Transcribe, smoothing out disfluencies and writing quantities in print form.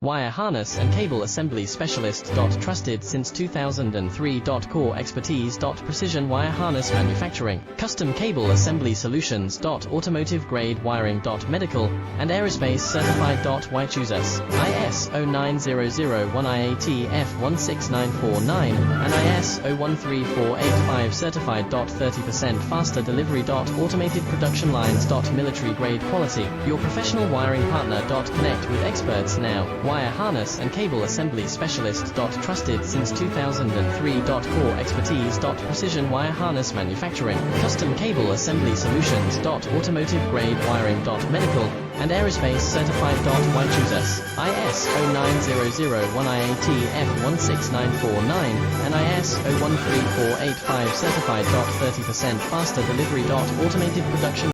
Wire harness and cable assembly specialist. Trusted since 2003. Core expertise. Precision wire harness manufacturing, custom cable assembly solutions. Automotive grade wiring. Medical and aerospace certified. Why choose us? ISO 9001 IATF 16949 and ISO 13485 certified. 30% faster delivery. Automated production lines. Military grade quality, your professional wiring partner. Connect with experts now. Wire harness and cable assembly specialist. Trusted since 2003. Core expertise. Precision wire harness manufacturing, custom cable assembly solutions. Automotive grade wiring. Medical and aerospace certified. Why choose us? ISO 9001 IATF 16949 and ISO 13485 certified. 30% faster delivery. Automated production